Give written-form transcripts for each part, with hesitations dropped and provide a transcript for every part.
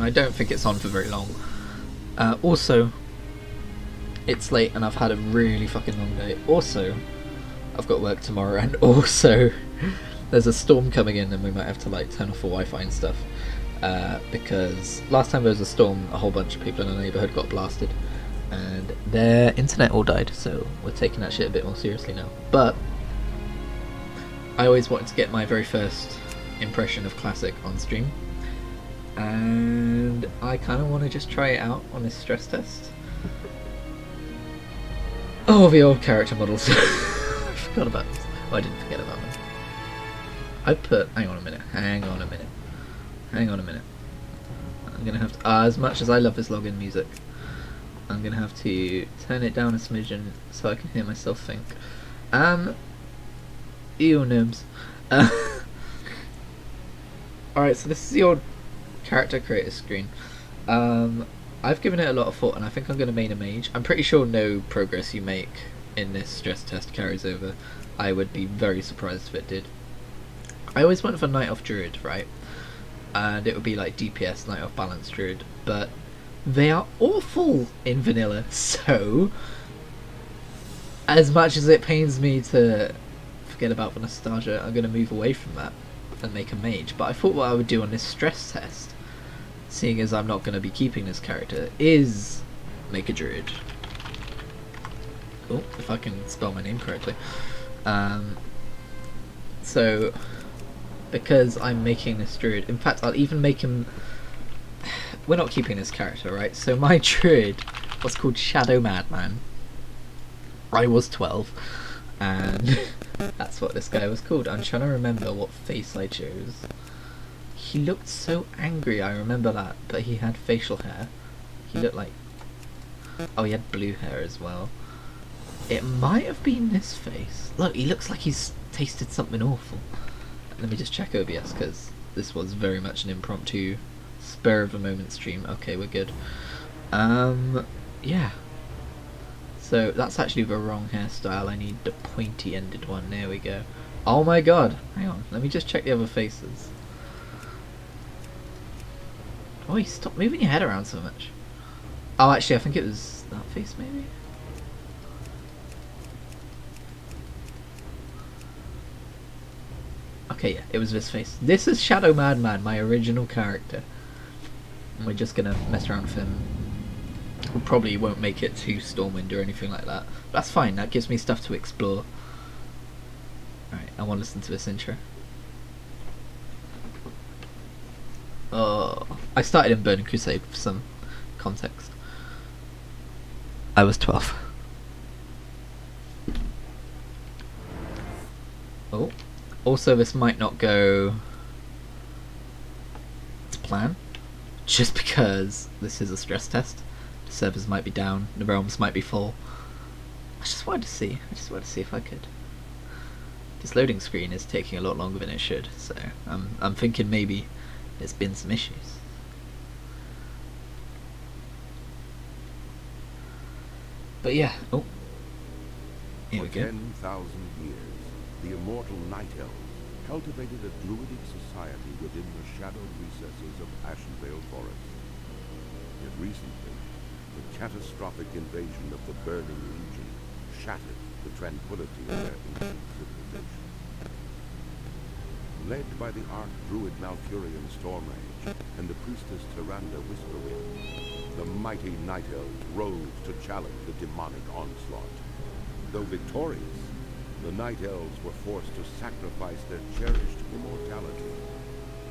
and I don't think it's on for very long. Also, it's late and I've had a really fucking long day. Also, I've got work tomorrow, and also there's a storm coming in and we might have to like turn off the Wi-Fi and stuff. Because last time there was a storm, a whole bunch of people in the neighbourhood got blasted and their internet all died, so we're taking that shit a bit more seriously now. But I always wanted to get my very first impression of Classic on stream, and I kind of want to just try it out on this stress test. Oh, the old character models. I forgot about this. Oh, I didn't forget about them. I put... Hang on a minute. I'm gonna have to... as much as I love this login music, I'm gonna have to turn it down a smidgen so I can hear myself think. Ew, gnomes. Alright, so this is the old character creator screen. I've given it a lot of thought, and I think I'm going to main a mage. I'm pretty sure no progress you make in this stress test carries over. I would be very surprised if it did. I always went for Night Elf Druid, right? And it would be like DPS, Night Elf Balance Druid, but they are awful in vanilla, so as much as it pains me to forget about the nostalgia, I'm going to move away from that and make a mage. But I thought what I would do on this stress test, seeing as I'm not going to be keeping this character, is make a druid. Oh, if I can spell my name correctly. So, because I'm making this druid, in fact I'll even make him... We're not keeping this character, right? So my druid was called Shadow Madman. I was 12, and that's what this guy was called. I'm trying to remember what face I chose. He looked so angry, I remember that, but he had facial hair. He looked like... Oh, he had blue hair as well. It might have been this face. Look, he looks like he's tasted something awful. Let me just check OBS, because this was very much an impromptu, spur of the moment stream. Okay, we're good. Yeah. So, that's actually the wrong hairstyle. I need the pointy-ended one. There we go. Oh my god. Hang on, let me just check the other faces. Oh, you stop moving your head around so much. Oh, actually, I think it was that face, maybe? Okay, yeah, it was this face. This is Shadow Madman, my original character. And we're just gonna mess around with him. We probably won't make it to Stormwind or anything like that. But that's fine, that gives me stuff to explore. Alright, I want to listen to this intro. Oh, I started in Burning Crusade for some context. I was 12. Oh, also this might not go to plan, just because this is a stress test. The servers might be down, the realms might be full. I just wanted to see if I could. This loading screen is taking a lot longer than it should, so I'm thinking maybe there's been some issues. But yeah, oh, here we go. 10,000 years, the immortal Night Elves cultivated a druidic society within the shadowed recesses of Ashenvale Forest. Yet recently, the catastrophic invasion of the Burning Legion shattered the tranquility of their ancient civilization. Led by the Archdruid Malfurion Stormrage and the priestess Tyrande Whisperwind, the mighty Night Elves rose to challenge the demonic onslaught. Though victorious, the Night Elves were forced to sacrifice their cherished immortality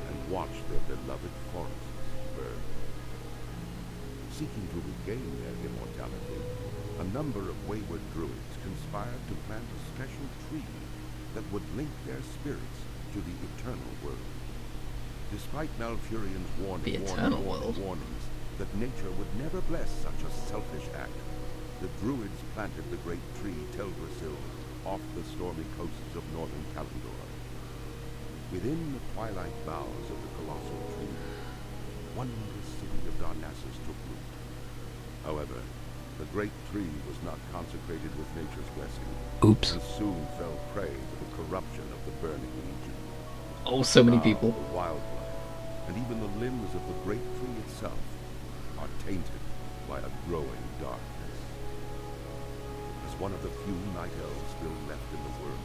and watch their beloved forests burn. Seeking to regain their immortality, a number of wayward druids conspired to plant a special tree that would link their spirits to the eternal world. Despite Malfurion's warnings that nature would never bless such a selfish act, the druids planted the great tree Teldrassil off the stormy coasts of northern Kalimdor. Within the twilight boughs of the colossal tree, wondrous city of Darnassus took root. However, the great tree was not consecrated with nature's blessing. Oops. And soon fell prey to the corruption of the Burning Legion. Oh, so many people. The wildlife, and even the limbs of the great tree itself are tainted by a growing darkness. As one of the few night elves still left in the world,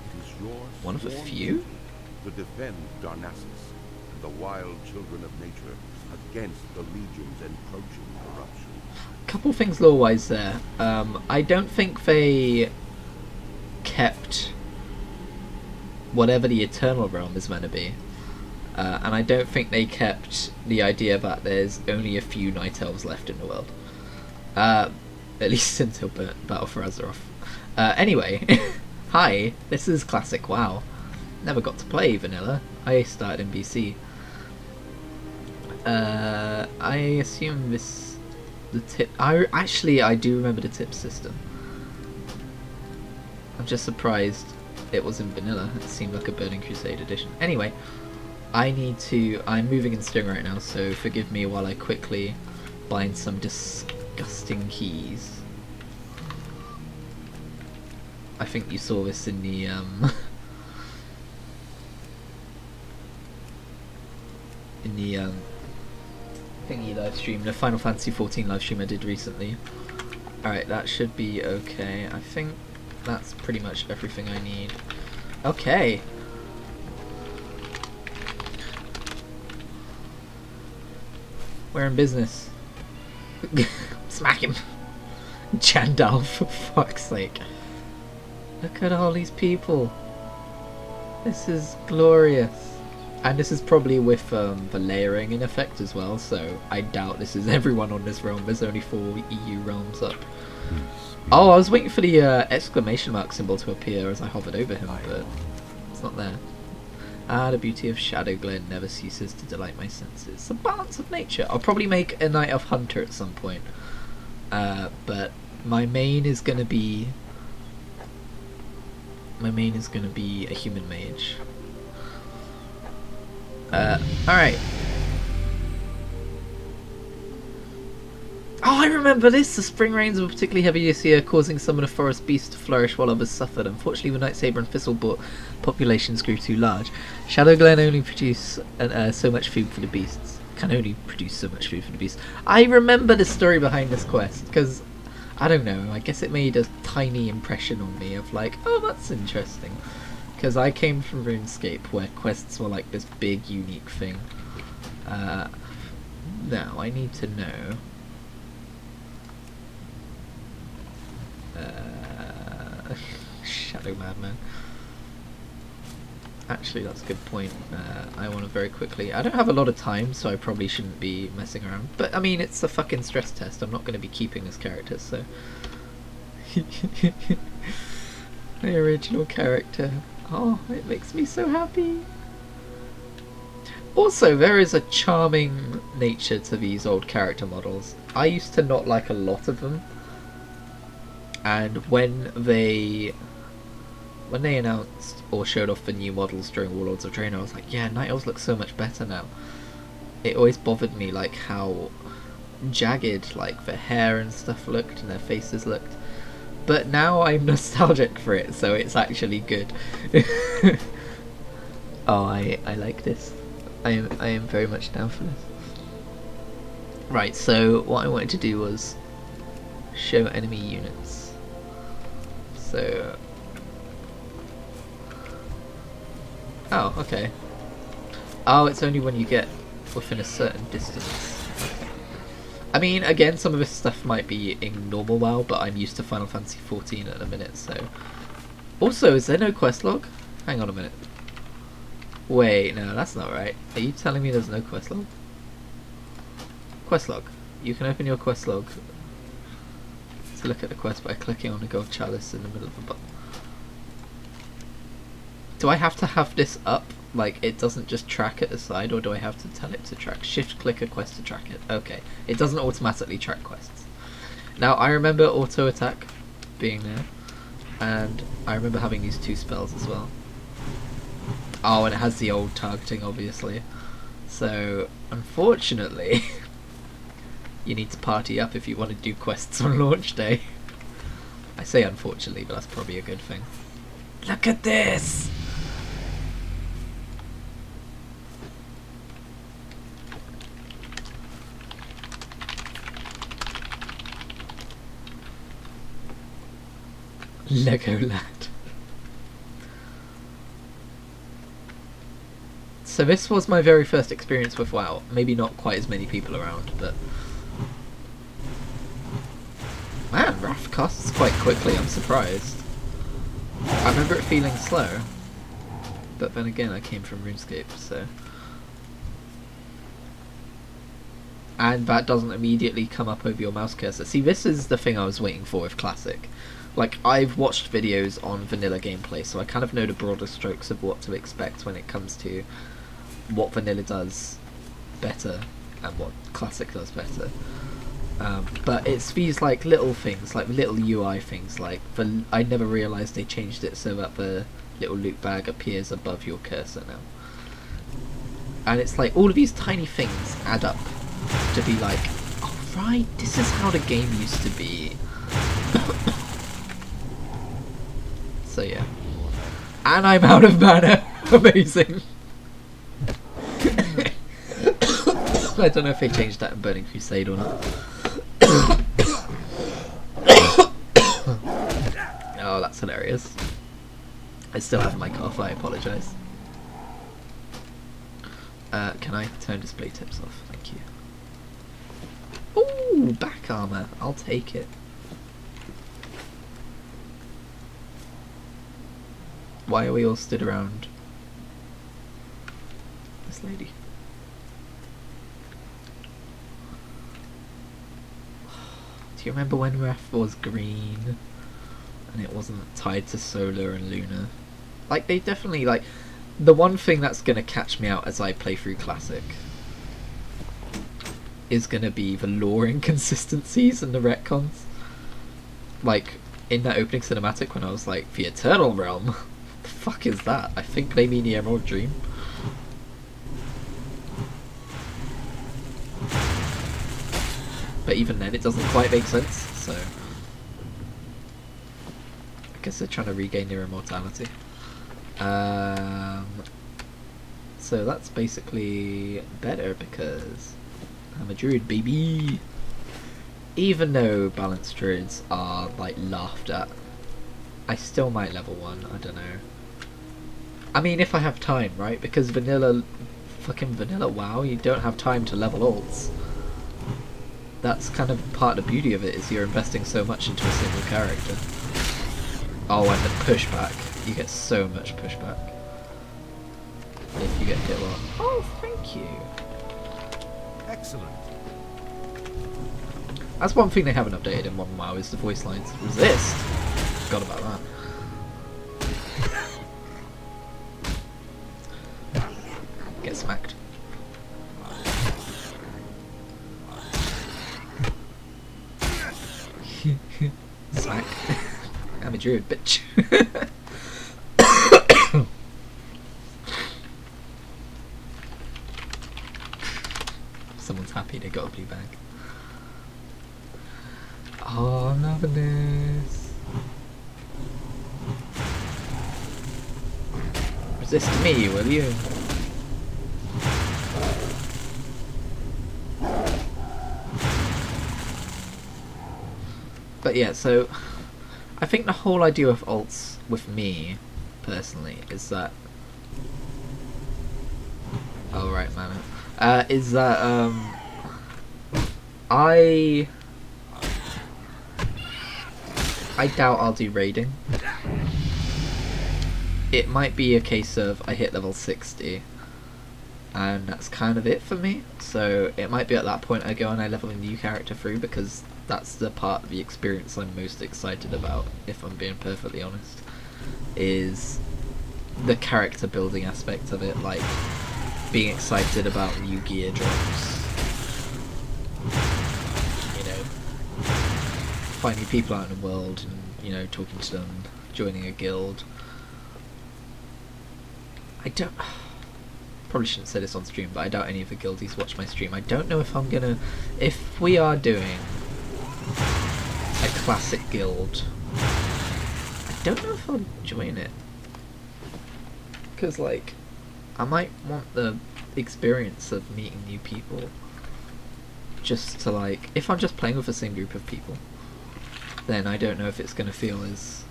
it is your One of the sworn few? duty to defend Darnassus and the wild children of nature against the Legion's encroaching corruption. Couple things lore-wise there. I don't think they kept whatever the Eternal Realm is meant to be. And I don't think they kept the idea that there's only a few Night Elves left in the world. At least until Battle for Azeroth. Anyway, hi, this is Classic WoW. Never got to play Vanilla. I started in BC. I assume the tip... I do remember the tip system. I'm just surprised it was in Vanilla. It seemed like a Burning Crusade edition. Anyway, I'm moving and steering right now, so forgive me while I quickly bind some disgusting keys. I think you saw this in the in the thingy live stream, the Final Fantasy XIV live stream I did recently. Alright, that should be okay. I think that's pretty much everything I need. Okay. We're in business. Smack him. Chandal, for fuck's sake. Look at all these people. This is glorious. And this is probably with the layering in effect as well, so I doubt this is everyone on this realm. There's only 4 EU realms up. Oh, I was waiting for the exclamation mark symbol to appear as I hovered over him, but it's not there. Ah, the beauty of Shadow Glen never ceases to delight my senses. The balance of nature. I'll probably make a Night Elf Hunter at some point. But my main is gonna be a human mage. Alright. Oh, I remember this! The spring rains were particularly heavy this year, causing some of the forest beasts to flourish while others suffered. Unfortunately, the Night Saber and Thistleborn populations grew too large. Shadow Glen only produce so much food for the beasts. Can only produce so much food for the beasts. I remember the story behind this quest, because, I don't know, I guess it made a tiny impression on me of like, oh, that's interesting. Because I came from RuneScape, where quests were like this big, unique thing. Now, I need to know... Shadow Madman. Actually, that's a good point. I want to very quickly... I don't have a lot of time, so I probably shouldn't be messing around. But, I mean, it's a fucking stress test. I'm not going to be keeping this character, so... The original character. Oh, it makes me so happy. Also, there is a charming nature to these old character models. I used to not like a lot of them. And when they announced or showed off the new models during Warlords of Draenor, I was like, yeah, Night Elves look so much better now. It always bothered me like how jagged like their hair and stuff looked and their faces looked. But now I'm nostalgic for it, so it's actually good. Oh, I like this. I am very much down for this. Right, so what I wanted to do was show enemy units. So... Oh, okay. Oh, it's only when you get within a certain distance. I mean, again, some of this stuff might be in normal WoW, but I'm used to Final Fantasy XIV at the minute, so... Also, is there no quest log? Hang on a minute. Wait, no, that's not right. Are you telling me there's no quest log? Quest log. You can open your quest log to look at the quest by clicking on the gold chalice in the middle of the button. Do I have to have this up? Like, it doesn't just track at the side, or do I have to tell it to track? Shift click a quest to track it. Okay. It doesn't automatically track quests. Now, I remember auto attack being there, and I remember having these 2 spells as well. Oh, and it has the old targeting, obviously. So, unfortunately, you need to party up if you want to do quests on launch day. I say unfortunately, but that's probably a good thing. Look at this! Lego lad. So this was my very first experience with WoW. Maybe not quite as many people around, but... Man, Wrath costs quite quickly, I'm surprised. I remember it feeling slow. But then again, I came from RuneScape, so... And that doesn't immediately come up over your mouse cursor. See, this is the thing I was waiting for with Classic. Like, I've watched videos on vanilla gameplay, so I kind of know the broader strokes of what to expect when it comes to what vanilla does better and what Classic does better. But it's these like little things, like little UI things, like I never realised they changed it so that the little loot bag appears above your cursor now. And it's like all of these tiny things add up to be like, oh right, this is how the game used to be. So yeah. And I'm out of mana. Amazing. I don't know if they changed that in Burning Crusade or not. Oh, that's hilarious. I still have my cough, I apologise. Can I turn display tips off? Thank you. Ooh, back armour. I'll take it. Why are we all stood around this lady? Do you remember when Wrath was green and it wasn't tied to solar and lunar? Like, they definitely, like, the one thing that's going to catch me out as I play through Classic is going to be the lore inconsistencies and the retcons. Like, in that opening cinematic when I was like, the Eternal Realm? What the fuck is that? I think they mean the Emerald Dream. But even then it doesn't quite make sense, so... I guess they're trying to regain their immortality. So that's basically better because I'm a druid, baby! Even though balanced druids are, like, laughed at, I still might level 1, I don't know. I mean, if I have time, right? Because fucking vanilla WoW, you don't have time to level alts. That's kind of part of the beauty of it, is you're investing so much into a single character. Oh, and the pushback. You get so much pushback. If you get hit well. Oh, thank you. Excellent. That's one thing they haven't updated in Modern WoW is the voice lines. Resist! Forgot about that. Get smacked. Smack. I'm a druid, bitch. Someone's happy they got a blue bag. Oh, I'm loving this. Resist me, will you? But yeah, so I think the whole idea of alts with me, personally, is that... Oh right, man. Is that, I doubt I'll do raiding. It might be a case of I hit level 60 and that's kind of it for me. So it might be at that point I go and I level a new character through, because that's the part of the experience I'm most excited about, if I'm being perfectly honest, is the character building aspect of it, like being excited about new gear drops, you know, finding people out in the world and, you know, talking to them, joining a guild. I don't... Probably shouldn't say this on stream, but I doubt any of the guildies watch my stream. I don't know if I'm gonna... If we are doing a classic guild, I don't know if I'll join it. Because, like, I might want the experience of meeting new people. Just to, like... If I'm just playing with the same group of people, then I don't know if it's gonna feel as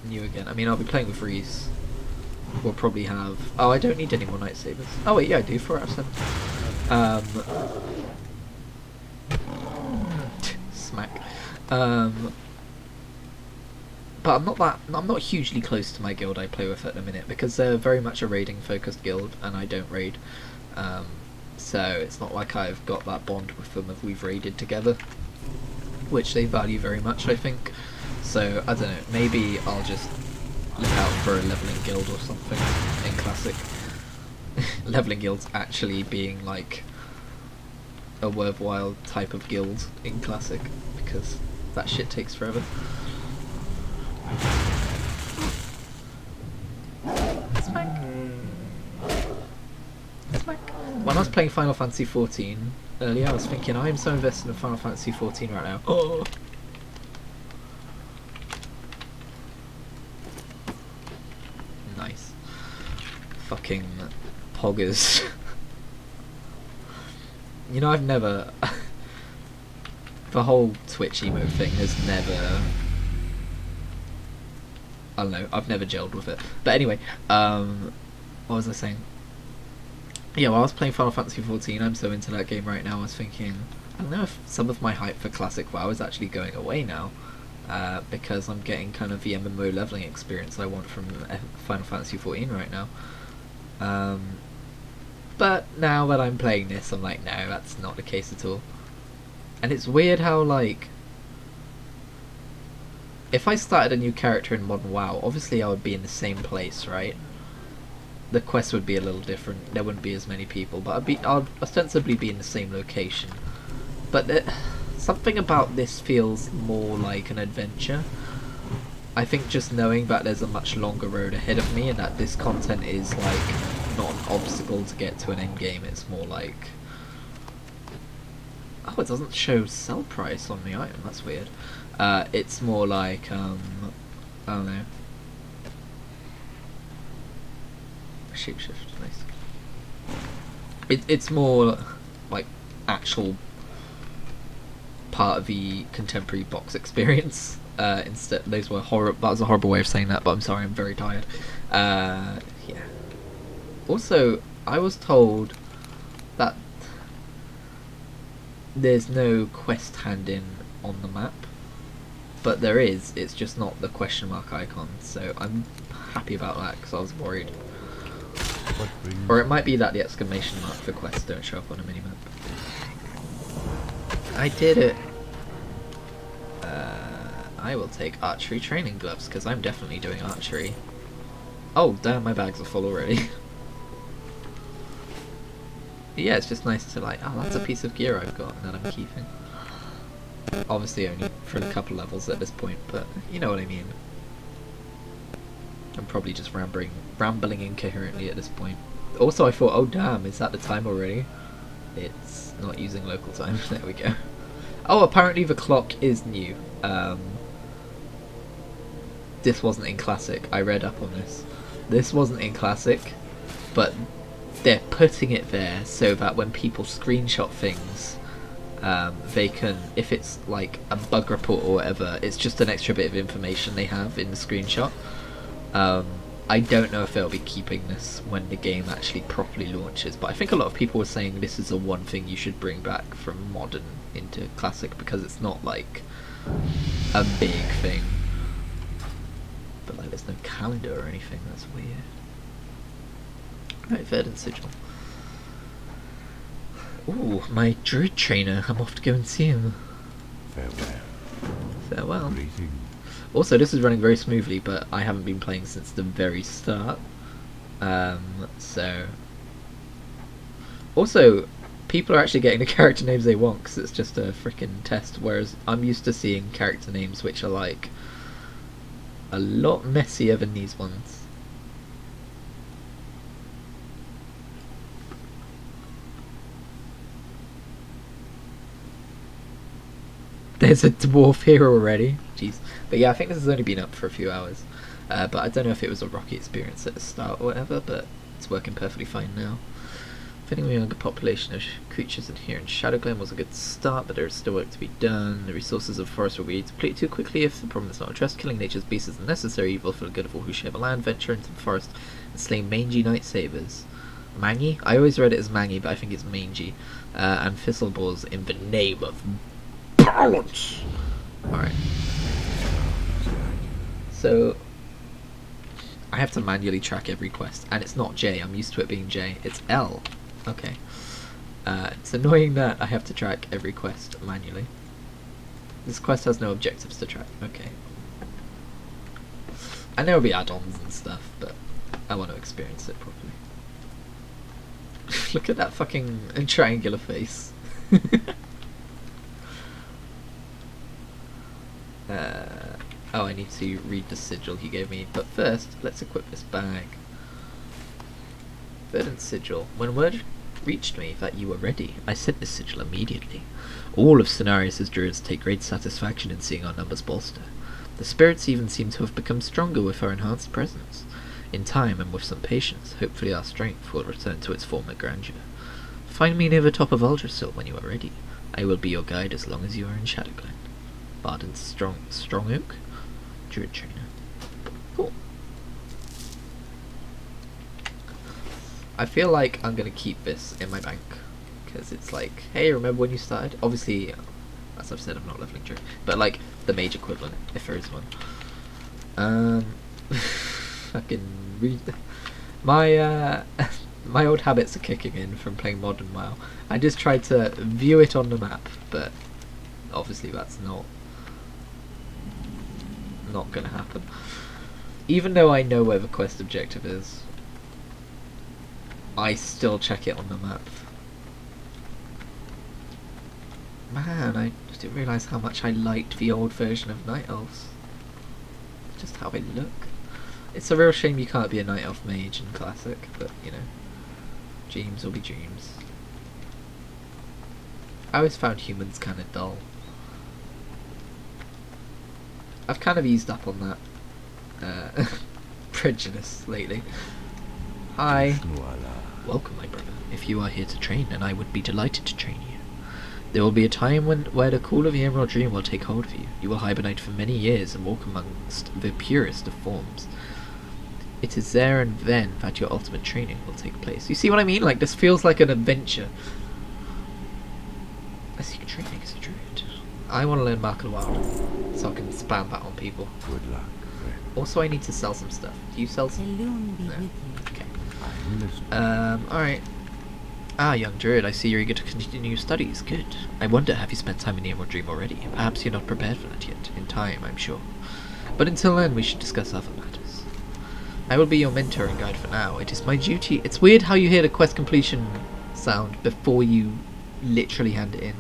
new again. I mean, I'll be playing with Reese. We'll probably have... Oh, I don't need any more lightsabers. Oh wait, yeah, I do. 4 out of 7. Smack. But I'm not hugely close to my guild I play with at the minute, because they're very much a raiding focused guild and I don't raid. So it's not like I've got that bond with them if we've raided together, which they value very much, I think. So I don't know, maybe I'll just look out for a leveling guild or something in Classic. Leveling guilds actually being like a worthwhile type of guild in Classic, because that shit takes forever. Smack. Smack. When I was playing Final Fantasy XIV earlier, I was thinking, I am so invested in Final Fantasy XIV right now. Oh. Nice. Fucking poggers. You know, I've never... the whole Twitch emote thing has never... I don't know, I've never gelled with it. But anyway, what was I saying? Yeah, while I was playing Final Fantasy XIV, I'm so into that game right now, I was thinking, I don't know if some of my hype for Classic WoW is actually going away now, because I'm getting kind of the MMO leveling experience I want from Final Fantasy XIV right now. But now that I'm playing this, I'm like, no, that's not the case at all. And it's weird how, like, if I started a new character in Modern WoW, obviously I would be in the same place, right? The quest would be a little different, there wouldn't be as many people, but I'd ostensibly be in the same location. But something about this feels more like an adventure. I think just knowing that there's a much longer road ahead of me and that this content is like not an obstacle to get to an end game, it's more like... Oh, it doesn't show sell price on the item, that's weird. It's more like, I don't know. Shapeshift, nice. It's more like actual part of the contemporary box experience. Instead, that was a horrible way of saying that, but I'm sorry, I'm very tired. Yeah. Also, I was told that there's no quest hand-in on the map, but there is, it's just not the question mark icon, so I'm happy about that, because I was worried. Or it might be that the exclamation mark for quests don't show up on a minimap. I did it! I will take archery training gloves, because I'm definitely doing archery. Oh damn, my bags are full already. Yeah, it's just nice to like, oh, that's a piece of gear I've got that I'm keeping. Obviously only for a couple levels at this point, but you know what I mean. I'm probably just rambling incoherently at this point. Also, I thought, oh damn, is that the time already? It's not using local time. There we go. Oh, apparently the clock is new. This wasn't in Classic. I read up on this. This wasn't in Classic, but they're putting it there so that when people screenshot things, they can, if it's like a bug report or whatever, it's just an extra bit of information they have in the screenshot. I don't know if they'll be keeping this when the game actually properly launches, but I think a lot of people were saying this is the one thing you should bring back from Modern into Classic, because it's not like a big thing. But like there's no calendar or anything, that's weird. Right, Verdant Sigil. Ooh, my druid trainer, I'm off to go and see him. Farewell. Farewell. Greetings. Also, this is running very smoothly, but I haven't been playing since the very start. So... Also, people are actually getting the character names they want, because it's just a freaking test, whereas I'm used to seeing character names which are like a lot messier than these ones. There's a dwarf here already. Jeez. But yeah, I think this has only been up for a few hours. But I don't know if it was a rocky experience at the start or whatever, but it's working perfectly fine now. Fitting a younger population of creatures adhering to Shadowglen was a good start, but there is still work to be done. The resources of the forest will be depleted too quickly if the problem is not addressed. Killing nature's beasts is a necessary evil for the good of all who share the land. Venture into the forest and slay mangy night sabers. Mangy? I always read it as mangy, but I think it's mangy. And thistleballs in the name of balance. Alright. So I have to manually track every quest, and it's not J. I'm used to it being J. It's L. Okay. It's annoying that I have to track every quest manually. This quest has no objectives to track. Okay. And there will be add-ons and stuff, but I want to experience it properly. Look at that fucking triangular face. Oh, I need to read the sigil he gave me, but first, let's equip this bag. Verdant sigil. When word reached me that you were ready, I sent this sigil immediately. All of Cenarius' druids take great satisfaction in seeing our numbers bolster. The spirits even seem to have become stronger with our enhanced presence. In time, and with some patience, hopefully our strength will return to its former grandeur. Find me near the top of Uldrasil when you are ready. I will be your guide as long as you are in Shadowglen. Barden's Strong Oak? Druid Trainer. Cool. I feel like I'm going to keep this in my bank, because it's like, hey, remember when you started? Obviously, as I've said, I'm not leveling Druid, but like, the mage equivalent, if there is one. Fucking read my my old habits are kicking in from playing modern WoW. I just tried to view it on the map, but obviously that's not gonna happen. Even though I know where the quest objective is, I still check it on the map. Man, I just didn't realise how much I liked the old version of Night Elves. Just how they look. It's a real shame you can't be a Night Elf mage in Classic, but you know, dreams will be dreams. I always found humans kind of dull. I've kind of eased up on that prejudice lately. Hi. Welcome, my brother. If you are here to train, then I would be delighted to train you. There will be a time where the call of the Emerald Dream will take hold of you. You will hibernate for many years and walk amongst the purest of forms. It is there and then that your ultimate training will take place. You see what I mean? Like, this feels like an adventure. I seek training as a druid. I want to learn Mark of the Wild, so I can spam that on people. Good luck, friend. Also, I need to sell some stuff. Do you sell some? No. Okay. Alright. Ah, young druid, I see you're eager to continue studies. Good. I wonder, have you spent time in the Emerald Dream already? Perhaps you're not prepared for that yet. In time, I'm sure. But until then, we should discuss other matters. I will be your mentor and guide for now. It is my duty. It's weird how you hear the quest completion sound before you literally hand it in.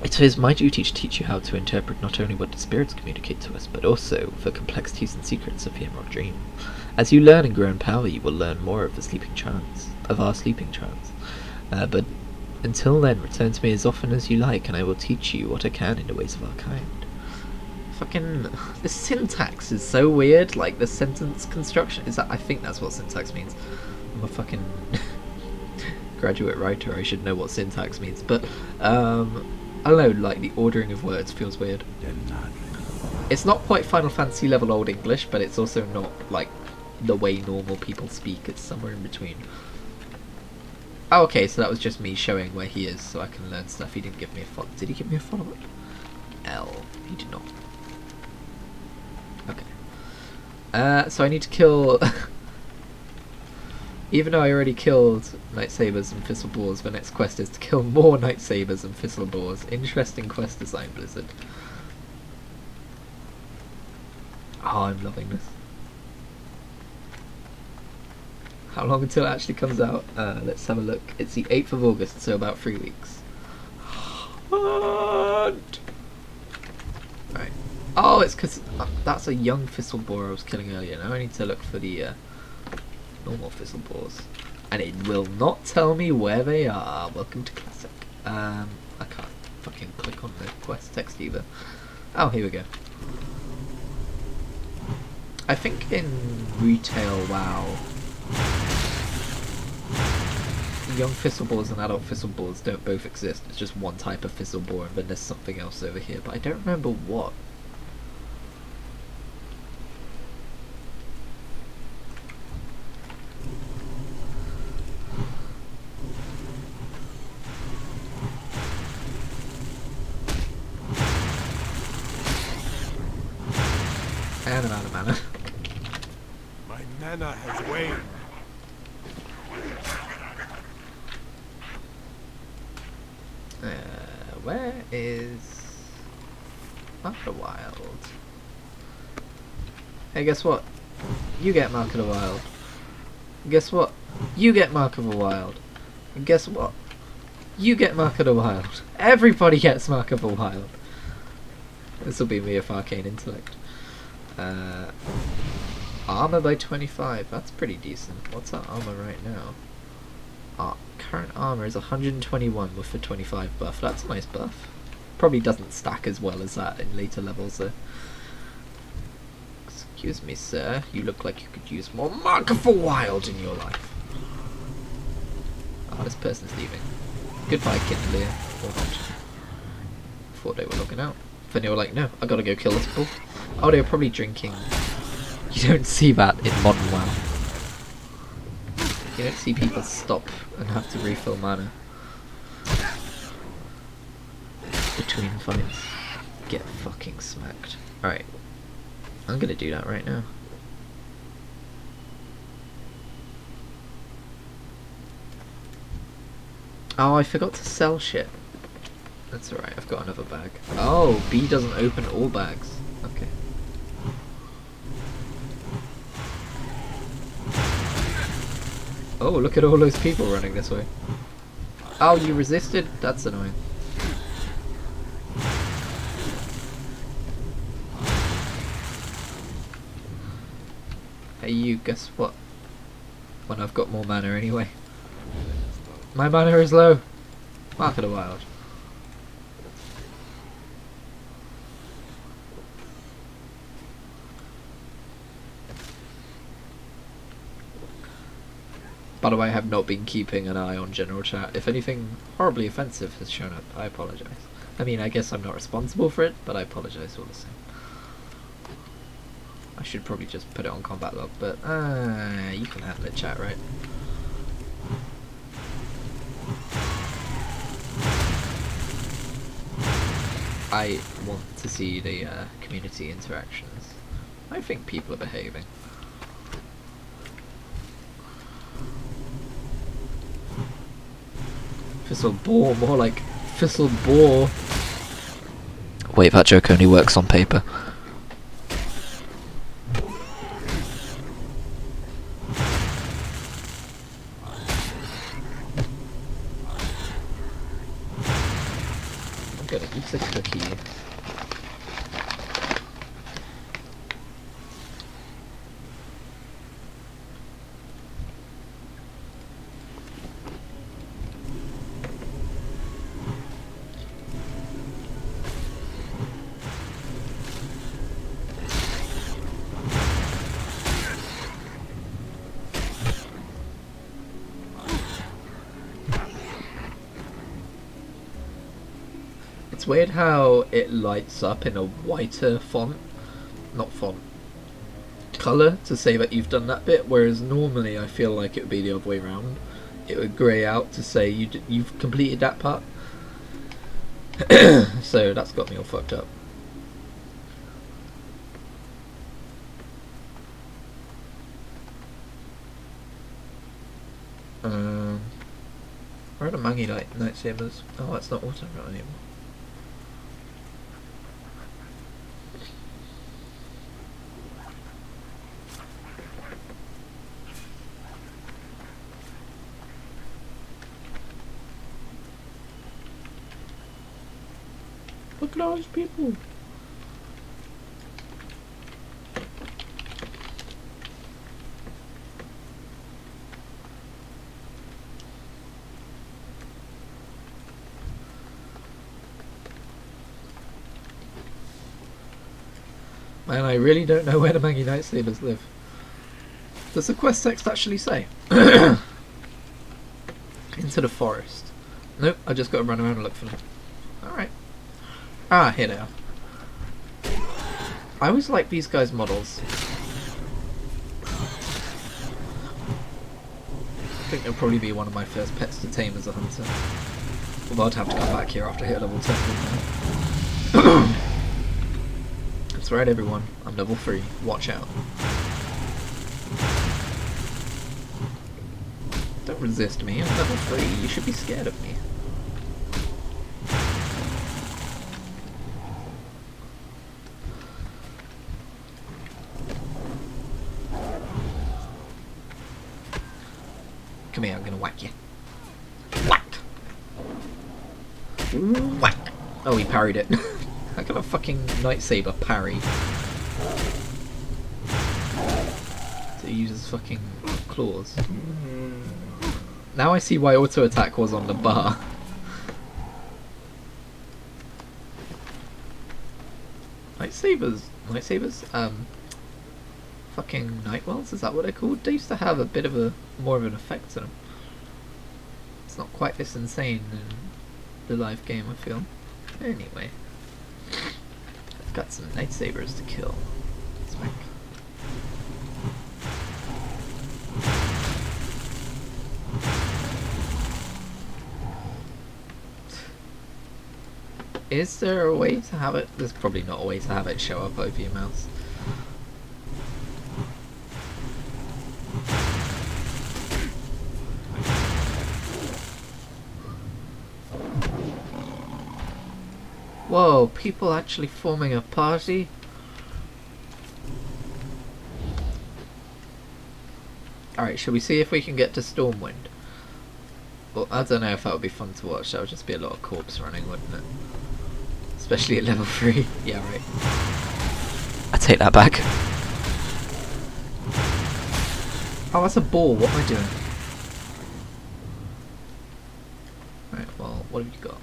It is my duty to teach you how to interpret not only what the spirits communicate to us, but also the complexities and secrets of the Emerald Dream. As you learn and grow in power, you will learn more of our sleeping trance. But until then, return to me as often as you like, and I will teach you what I can in the ways of our kind. Fucking, the syntax is so weird. Like the sentence construction is that. I think that's what syntax means. I'm a fucking graduate writer. I should know what syntax means, but I don't know. Like the ordering of words feels weird. It's not quite Final Fantasy level Old English, but it's also not like the way normal people speak. It's somewhere in between. Oh, okay, so that was just me showing where he is, so I can learn stuff. He didn't give me a follow. Did he give me a follow-up? L. He did not. Okay. So I need to kill. Even though I already killed Night Sabers and Thistleballs, the next quest is to kill more Night Sabers and Thistleballs. Interesting quest design, Blizzard. Oh, I'm loving this. How long until it actually comes out? Let's have a look. It's the 8th of August, so about 3 weeks. Right. Oh, it's because that's a young Thistlebore I was killing earlier. Now I need to look for the normal Thistleballs. And it will not tell me where they are. Welcome to Classic. I can't fucking click on the quest text either. Oh, here we go. I think in retail WoW young thistleboars and adult thistleboars don't both exist. It's just one type of thistleboar, and then there's something else over here, but I don't remember what. And I'm out of mana. My mana has waned. Where is Mark of the Wild? Hey, guess what? You get Mark of the Wild. Guess what? You get Mark of the Wild. And guess what? You get Mark of the Wild. Everybody gets Mark of the Wild. This will be me with Arcane Intellect. Armor by 25. That's pretty decent. What's our armor right now? Our current armor is 121 with the 25 buff. That's a nice buff. Probably doesn't stack as well as that in later levels though. Excuse me, sir. You look like you could use more Mark of the Wild in your life. Oh, this person's leaving. Goodbye, Kindler. Or not. Thought they were logging out. Then they were like, no, I gotta go kill this bull. Oh, they were probably drinking. You don't see that in modern WoW. You don't see people stop and have to refill mana between fights. Get fucking smacked. Alright. I'm gonna do that right now. Oh, I forgot to sell shit. That's alright, I've got another bag. Oh, B doesn't open all bags. Okay. Oh, look at all those people running this way. Oh, you resisted? That's annoying. Hey you, guess what? When I've got more mana anyway. My mana is low. Mark of the Wild. By the way, I have not been keeping an eye on general chat. If anything horribly offensive has shown up, I apologise. I mean, I guess I'm not responsible for it, but I apologise all the same. I should probably just put it on combat log, but you can handle it, chat, right? I want to see the community interactions. I think people are behaving. Thistleboar, more like Thistleboar. Wait, that joke only works on paper. I'm gonna eat a cookie. It's weird how it lights up in a whiter font, not font, colour to say that you've done that bit, whereas normally I feel like it would be the other way around. It would grey out to say you've completed that part. So that's got me all fucked up. Where are the Mangy lightsabers? Oh, that's not auto run anymore. Look at all these people. Man, I really don't know where the Mangy lightsabers live. Does the quest text actually say? In into the forest. Nope, I just got to run around and look for them. Alright. Ah, here they are. I always like these guys' models. I think they'll probably be one of my first pets to tame as a hunter. Although I'd have to come back here after I hit level 10. That's right, everyone. I'm level 3. Watch out. Don't resist me. I'm level 3. You should be scared of me. Come here, I'm gonna whack you. Whack! Whack! Oh, he parried it. How can a fucking lightsaber parry? So he uses fucking claws. Now I see why auto attack was on the bar. Lightsabers, fucking Nightwells, is that what they're called? They used to have a bit of a more of an effect to them. It's not quite this insane in the live game, I feel. Anyway, I've got some lightsabers to kill. Smack. Is there a way to have it? There's probably not a way to have it show up over your mouse. Whoa, people actually forming a party? Alright, shall we see if we can get to Stormwind? Well, I don't know if that would be fun to watch. That would just be a lot of corpse running, wouldn't it? Especially at level 3. Yeah, right. I take that back. Oh, that's a ball. What am I doing? Right, well, what have you got?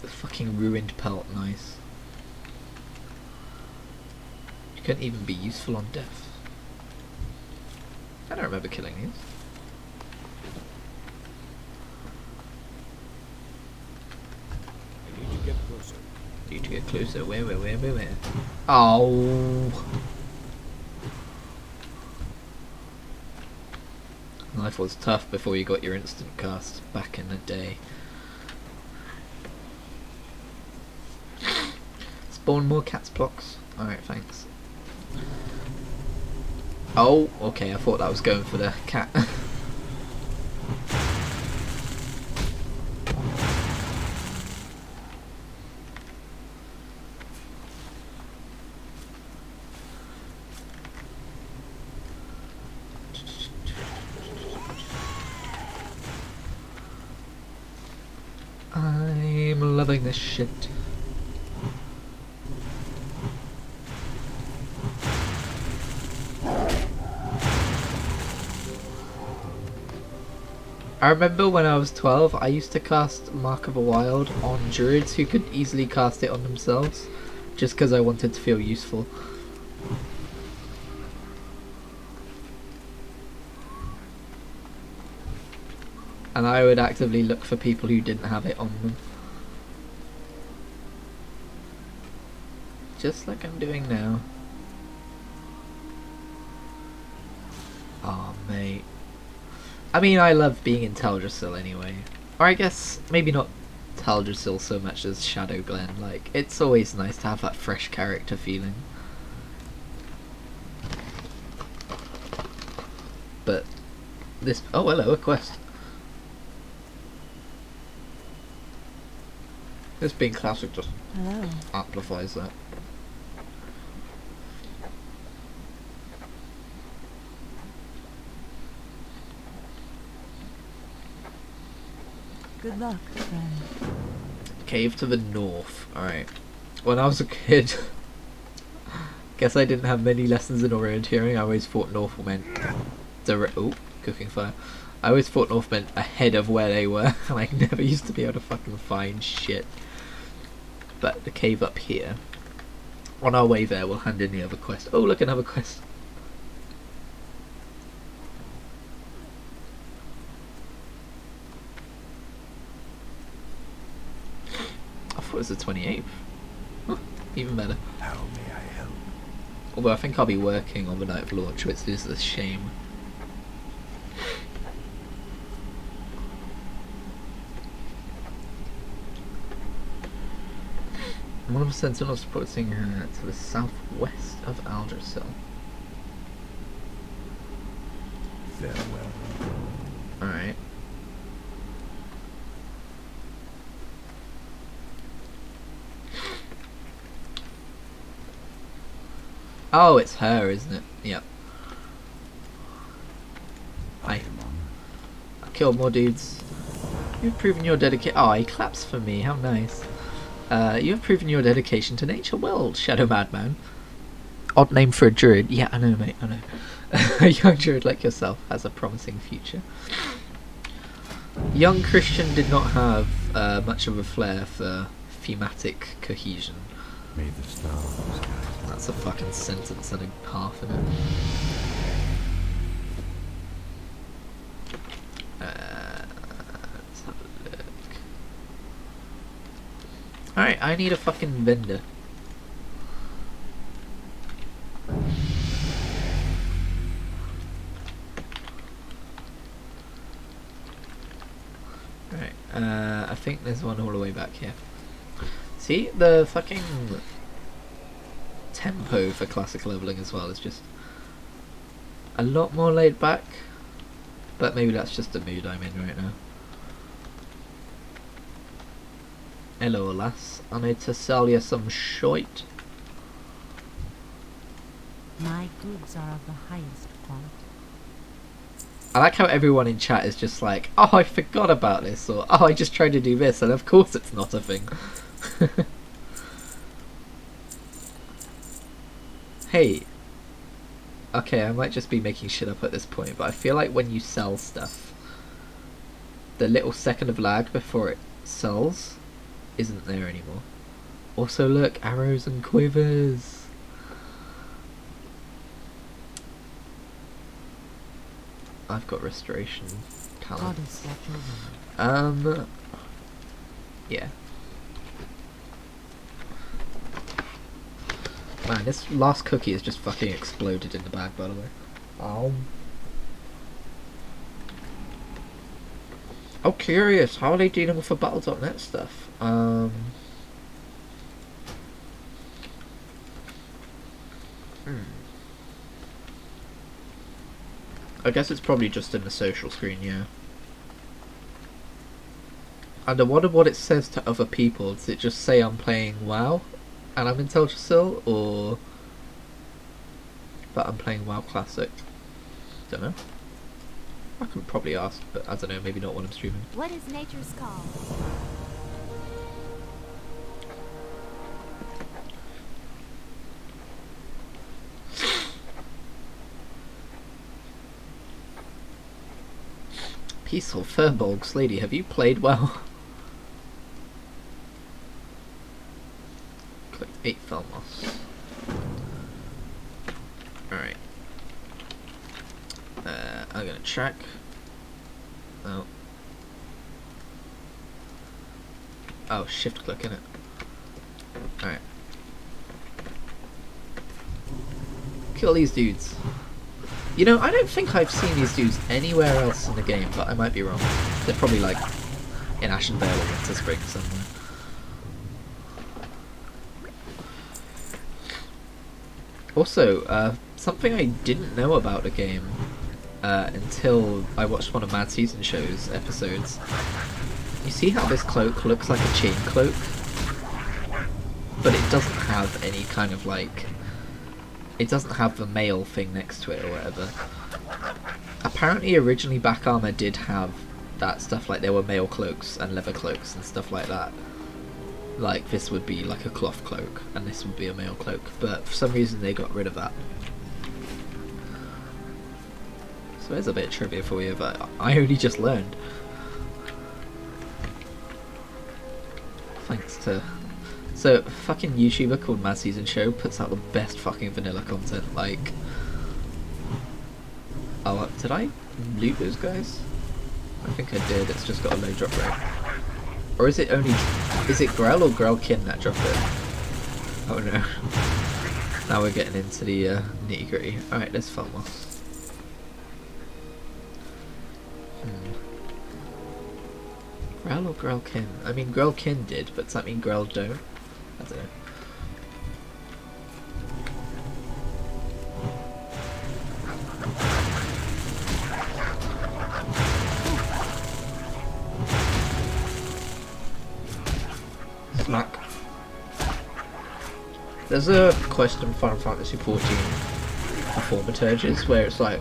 The fucking ruined pelt, nice. You couldn't even be useful on death. I don't remember killing these. Need to get closer. Where? Oh! Life was tough before you got your instant cast back in the day. Spawn more cat's blocks. Alright, thanks. Oh, okay, I thought that was going for the cat. I'm loving this shit. I remember when I was 12, I used to cast Mark of the Wild on druids who could easily cast it on themselves, just because I wanted to feel useful. And I would actively look for people who didn't have it on them. Just like I'm doing now. Oh, mate. I mean, I love being in Teldrassil anyway. Or I guess, maybe not Teldrassil so much as Shadowglen. Like, it's always nice to have that fresh character feeling. But this... Oh, hello, a quest. This being classic just amplifies that. Good luck, friend. Cave to the north. Alright. When I was a kid, guess I didn't have many lessons in orienteering. I always thought north meant cooking fire. I always thought north meant ahead of where they were, and I never used to be able to fucking find shit. But the cave up here. On our way there, we'll hand in the other quest. Oh, look, another quest. thought it was the 28th. Huh, even better. How may I help? Although I think I'll be working on the night of launch, which is a shame. One of the Sentinels reporting to the southwest of Aldersil. Farewell. Alright. Oh, it's her, isn't it? Yep. Hi. I killed more dudes. You've proven your dedication. Oh, he claps for me. How nice. You have proven your dedication to nature well, Shadow Madman. Odd name for a druid. Yeah, I know, mate. I know. A young druid like yourself has a promising future. Young Christian did not have much of a flair for thematic cohesion. May the stars guide. That's a fucking sentence and a half in it. Let's have a look. Alright, I need a fucking vendor. Right, I think there's one all the way back here. See, the fucking tempo for classic leveling as well is just a lot more laid back, but maybe that's just the mood I'm in right now. Hello lass, I need to sell you some shite. My goods are of the highest quality. I like how everyone in chat is just like, oh, I forgot about this, or oh, I just tried to do this, and of course it's not a thing. Hey, okay, I might just be making shit up at this point, but I feel like when you sell stuff, the little second of lag before it sells isn't there anymore. Also look, arrows and quivers. I've got restoration talent. Goddess watch over me. Yeah. Man, this last cookie has just fucking exploded in the bag, by the way. Oh, curious. How are they dealing with the Battle.net stuff? I guess it's probably just in the social screen, yeah. And I wonder what it says to other people. Does it just say I'm playing WoW and I'm in Teldrassil, or that I'm playing WoW Classic? Don't know. I can probably ask, but I don't know, maybe not when I'm streaming. What is nature's call? Peaceful Furbolgs lady, have you played WoW? Click 8 Thelmos. Alright. I'm gonna check. Oh. Oh, shift click, innit? Alright. Kill these dudes. You know, I don't think I've seen these dudes anywhere else in the game, but I might be wrong. They're probably like in Ashen Vale or Winter Spring somewhere. Also, something I didn't know about the game until I watched one of Mad Season Show's episodes. You see how this cloak looks like a chain cloak? But it doesn't have any kind of like... It doesn't have the mail thing next to it or whatever. Apparently originally back armor did have that stuff, like there were mail cloaks and leather cloaks and stuff like that. Like this would be like a cloth cloak and this would be a mail cloak, but for some reason they got rid of that. So there's a bit of trivia for you, but I only just learned. Thanks to... So, fucking YouTuber called Mad Season Show puts out the best fucking vanilla content, like... Oh, did I loot those guys? I think I did, it's just got a low drop rate. Or is it only... Is it Grell or Grellkin that drop it? Oh no. Now we're getting into the nitty gritty. Alright, let's film one. Grell or Grellkin? I mean, Grellkin did, but does that mean Grell don't? I don't know. Smack. There's a question in Final Fantasy 14 for thaumaturges where it's like,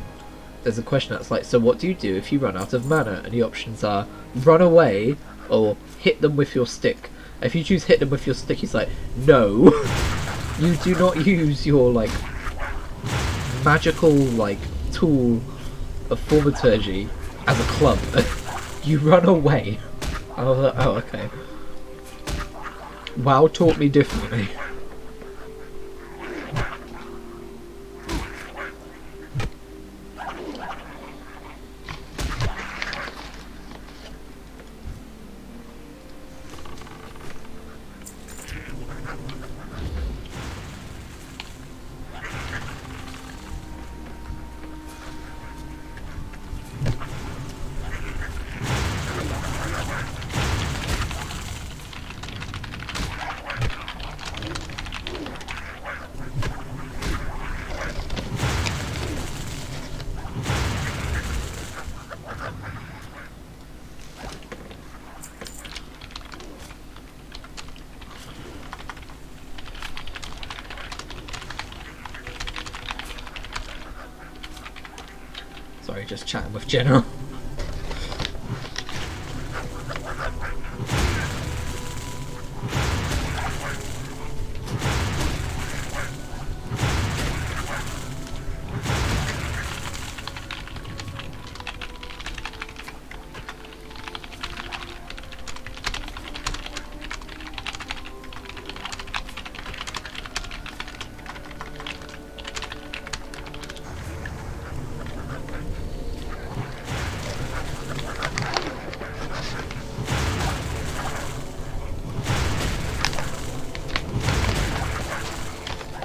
there's a question that's like, so what do you do if you run out of mana? And the options are run away or hit them with your stick. If you choose hit them with your stick, he's like, no, you do not use your like magical like tool of thaumaturgy as a club. You run away. I was like, oh okay. WoW taught me differently. Sorry, just chatting with General.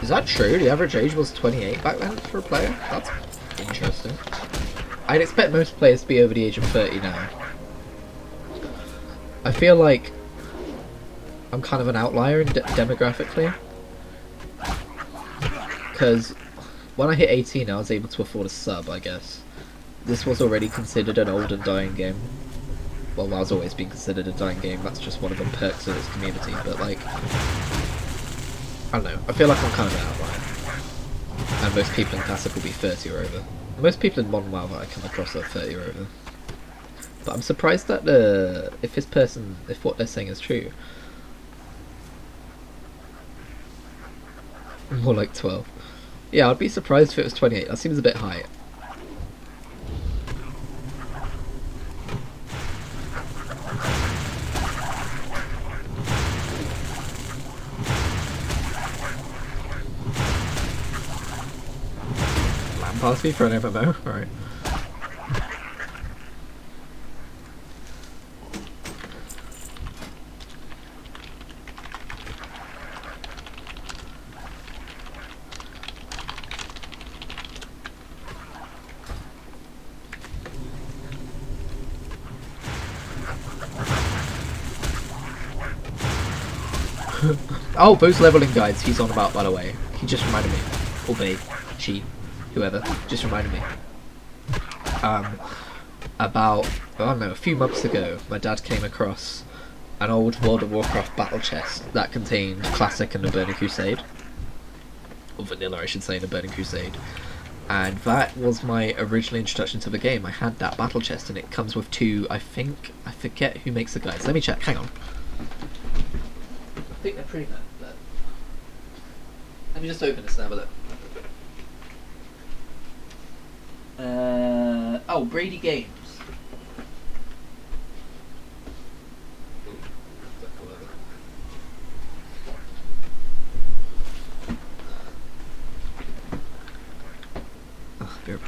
Is that true? The average age was 28 back then for a player? That's interesting. I'd expect most players to be over the age of 30 now. I feel like I'm kind of an outlier demographically. Because when I hit 18 I was able to afford a sub, I guess. This was already considered an old and dying game. Well, WoW's always been considered a dying game, that's just one of the perks of its community, but like... I don't know, I feel like I'm kind of an outlier. And most people in Classic will be 30 or over. Most people in Modern WoW that I come across are 30 or over. But I'm surprised that if what they're saying is true. More like 12. Yeah, I'd be surprised if it was 28, that seems a bit high. Pass me for an MMO? Alright. Oh, those leveling guides he's on about, by the way. He just reminded me. Or they. She. Whoever. Just reminded me. About, I don't know, a few months ago, my dad came across an old World of Warcraft battle chest that contained Classic and the Burning Crusade. Or Vanilla, I should say, in the Burning Crusade. And that was my original introduction to the game. I had that battle chest and it comes with two, I forget who makes the guides. Let me check, hang on. I think they're pretty good, but... Let me just open this and have a look. Oh, Brady Games. Oh, beer.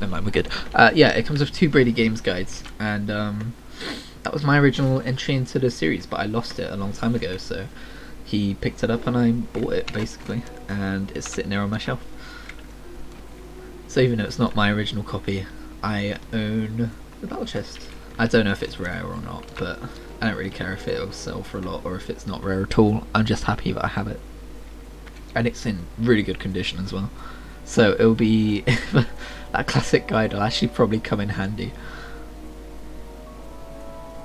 never mind, we're good. Yeah, it comes with 2 Brady Games guides, and that was my original entry into the series, but I lost it a long time ago, so he picked it up and I bought it, basically, and it's sitting there on my shelf. So even though it's not my original copy, I own the battle chest. I don't know if it's rare or not, but I don't really care if it'll sell for a lot or if it's not rare at all. I'm just happy that I have it. And it's in really good condition as well. So it'll be... that classic guide will actually probably come in handy.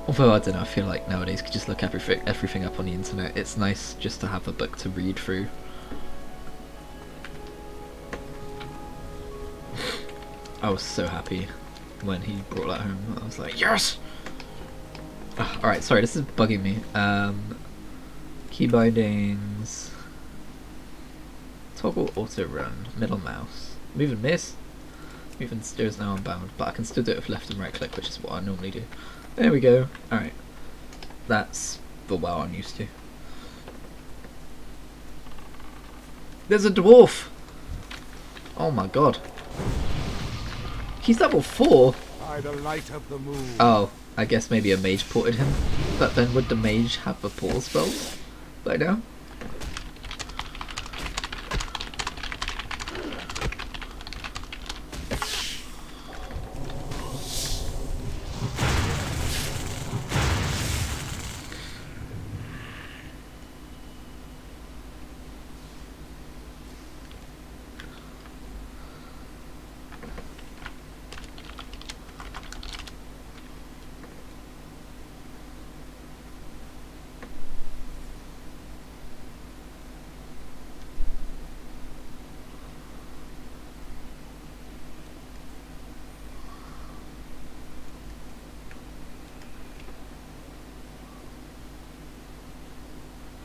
Although, I don't know, I feel like nowadays you can just look everything up on the internet. It's nice just to have a book to read through. I was so happy when he brought that home. I was like, yes! Alright, sorry, this is bugging me. Key bindings. Toggle auto run. Middle mouse. Move and miss. Move and steer is now unbound, but I can still do it with left and right click, which is what I normally do. There we go. Alright. That's the WoW I'm used to. There's a dwarf! Oh my god. He's level 4? By the light of the moon. Oh, I guess maybe a mage ported him. But then would the mage have the portal spells by now?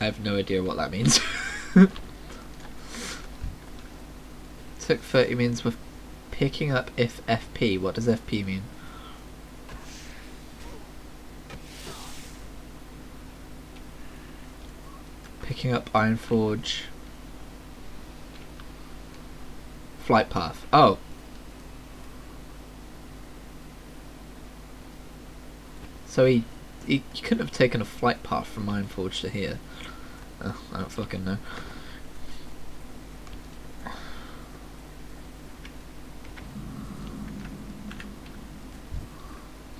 I have no idea what that means. Took 30 means with picking up if FP. What does FP mean? Picking up Ironforge. Flight path. Oh. So he couldn't have taken a flight path from Ironforge to here. Oh, I don't fucking know.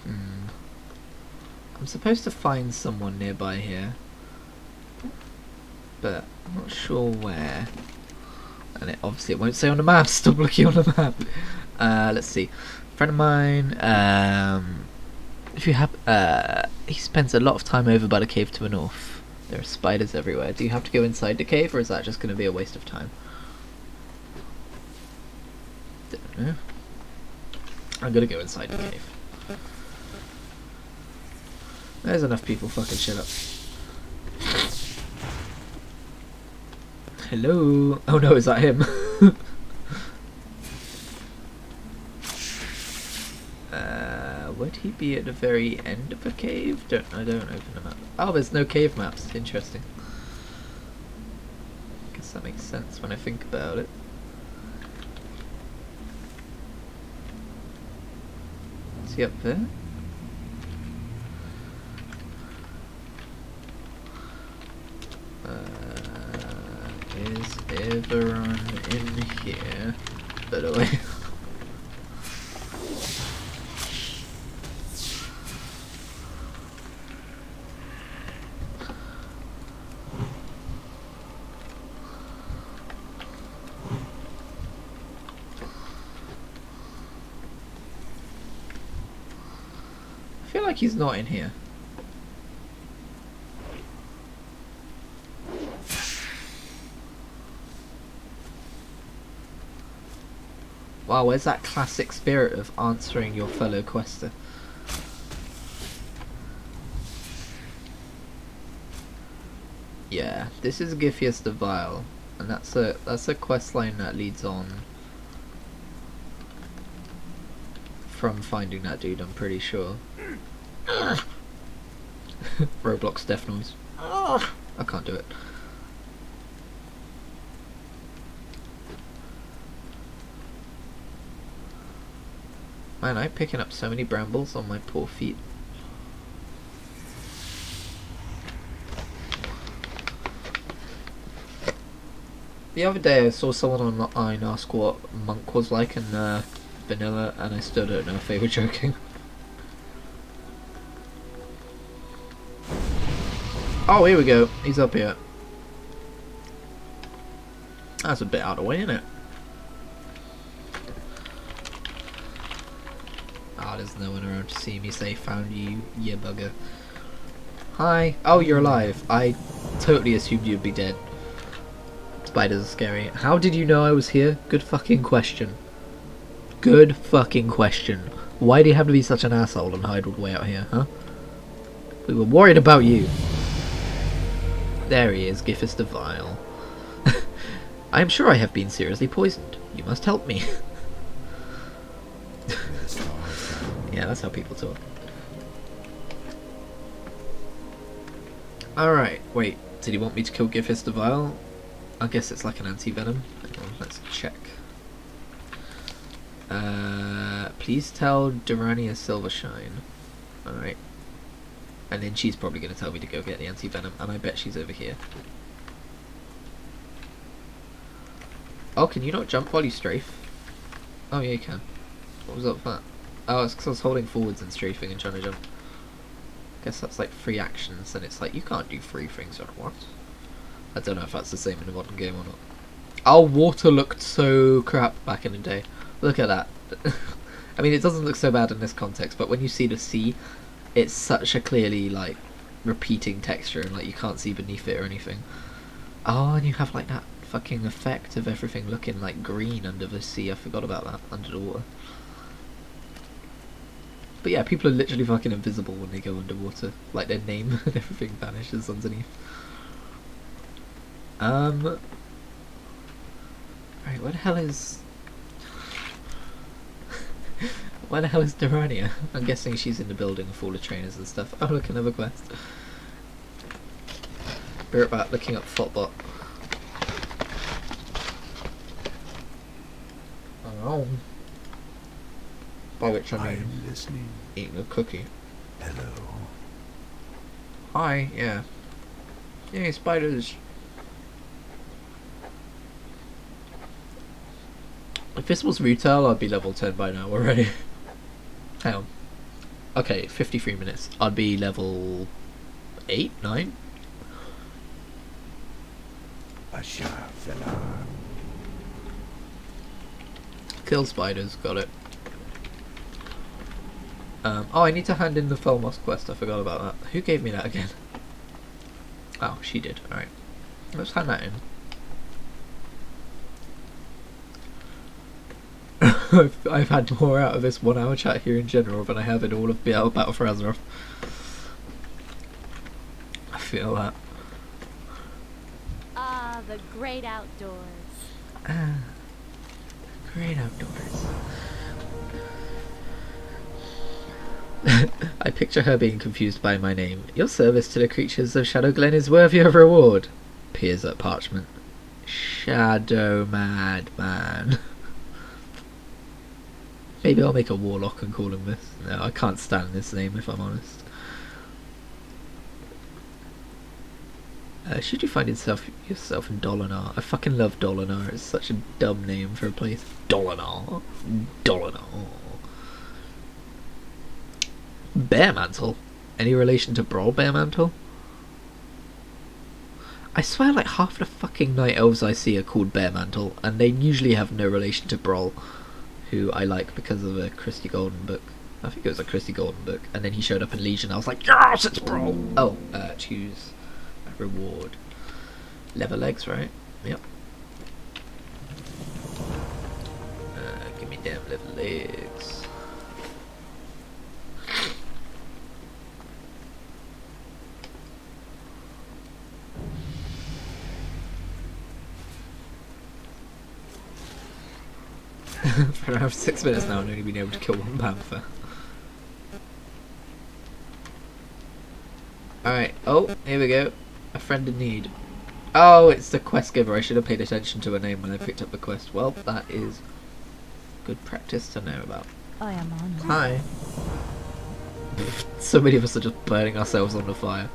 I'm supposed to find someone nearby here, but I'm not sure where. And obviously it won't say on the map. Stop looking on the map. Let's see. A friend of mine, if you have, he spends a lot of time over by the cave to the north. There are spiders everywhere. Do you have to go inside the cave, or is that just going to be a waste of time? Don't know. I'm going to go inside the cave. There's enough people. Fucking shut up. Hello? Oh no, is that him? Would he be at the very end of a cave? I don't open the map. Oh, there's no cave maps. Interesting. Guess that makes sense when I think about it. Is he up there? Is everyone in here? By the way. I feel like he's not in here. Wow, where's that classic spirit of answering your fellow quester? Yeah, this is Giphius the Vile, and that's a quest line that leads on from finding that dude, I'm pretty sure. Roblox death noise. I can't do it. Man, I'm picking up so many brambles on my poor feet. The other day I saw someone online ask what Monk was like in vanilla, and I still don't know if they were joking. Oh, here we go. He's up here. That's a bit out of the way, isn't it? Ah, there's no one around to see me say, found you, you bugger. Hi. Oh, you're alive. I totally assumed you'd be dead. Spiders are scary. How did you know I was here? Good fucking question. Good fucking question. Why do you have to be such an asshole and hide all the way out here, huh? We were worried about you. There he is, Giffis the Vile. I am sure I have been seriously poisoned. You must help me. Yeah, that's how people talk. Alright, wait. Did he want me to kill Giffis the Vile? I guess it's like an anti-venom. Hang on, let's check. Please tell Durania Silvershine. Alright. And then she's probably going to tell me to go get the anti-venom, and I bet she's over here. Oh, can you not jump while you strafe? Oh yeah, you can. What was up with that? Oh, it's because I was holding forwards and strafing and trying to jump. Guess that's like free actions, and it's like, you can't do free things or what? I don't know if that's the same in the modern game or not. Oh, water looked so crap back in the day. Look at that. I mean, it doesn't look so bad in this context, but when you see the sea, it's such a clearly, like, repeating texture, and, like, you can't see beneath it or anything. Oh, and you have, like, that fucking effect of everything looking, like, green under the sea. I forgot about that, under the water. But yeah, people are literally fucking invisible when they go underwater. Like, their name and everything vanishes underneath. Right, where the hell is... Where the hell is Durania? I'm guessing she's in the building with all the trainers and stuff. Oh look, another quest. We're about looking up Fotbot. Oh. By which I mean listening. eating a cookie. Hello. Hi, yeah. Yay, spiders. If this was retail, I'd be level 10 by now already. Hang on. Okay, 53 minutes. I'd be level 8, 9? Kill spiders, got it. Oh, I need to hand in the Felmos quest, I forgot about that. Who gave me that again? Oh, she did, alright. Let's hand that in. I've had more out of this 1 hour chat here in general than I have in all of Battle for Azeroth. I feel that. Ah, the great outdoors. Ah, the great outdoors. I picture her being confused by my name. Your service to the creatures of Shadow Glen is worthy of reward. Peers at parchment. Shadow Madman. Maybe I'll make a warlock and call him this. No, I can't stand this name if I'm honest. Should you find yourself in Dolinar? I fucking love Dolinar. It's such a dumb name for a place. Dolinar. Dolinar. Bearmantle? Any relation to Brawl Bearmantle? I swear like half the fucking night elves I see are called Bearmantle, and they usually have no relation to Brawl, who I like because of a Christy Golden book. I think it was a Christy Golden book, and then he showed up in Legion. I was like, yes, it's Brawl! Oh, choose a reward. Leather legs, right? Yep. Give me damn leather legs. For around 6 minutes now, I've only been able to kill one panther. Alright, oh, here we go. A friend in need. Oh, it's the quest giver. I should have paid attention to her name when I picked up the quest. Well, that is good practice to know about. I am honored. Hi. So many of us are just burning ourselves on the fire.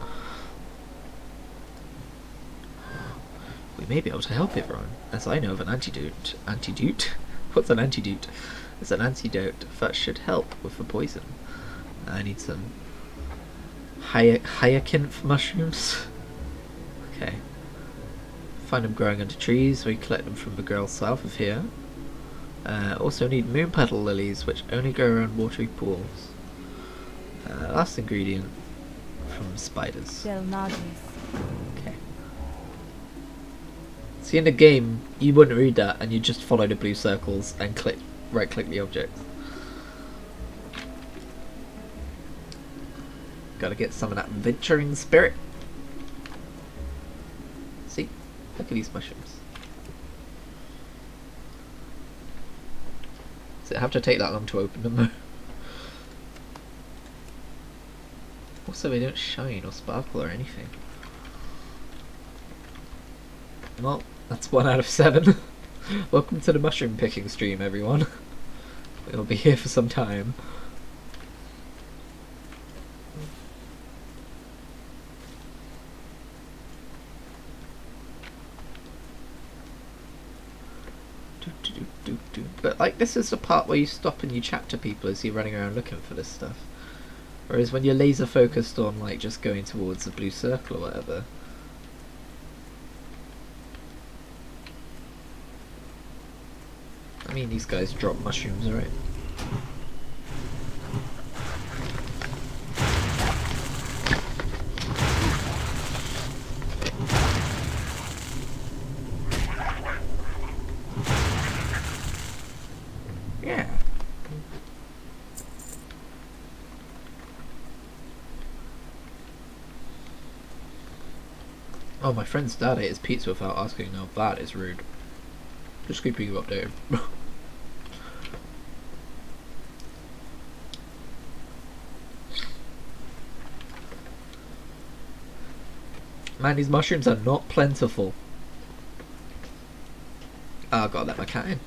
We may be able to help everyone, as I know of an antidote. Antidote? What's an antidote? It's an antidote that should help with the poison. I need some hyacinth mushrooms. Okay. Find them growing under trees. We collect them from the girls south of here. Also need moon petal lilies, which only grow around watery pools. Last ingredient from spiders. Del Nagis. Okay. See, in the game, you wouldn't read that, and you just follow the blue circles and right-click the objects. Gotta get some of that adventuring spirit. See? Look at these mushrooms. Does it have to take that long to open them? Also, they don't shine or sparkle or anything. Well, that's 1 out of 7. Welcome to the mushroom picking stream, everyone. We'll be here for some time. But like, this is the part where you stop and you chat to people as you're running around looking for this stuff. Whereas when you're laser focused on like just going towards the blue circle or whatever. I mean, these guys drop mushrooms, right? Yeah. Oh, my friend's dad ate his pizza without asking. Now that is rude. Just keeping you updated. Man, these mushrooms are not plentiful. Oh, I've got to let my cat in.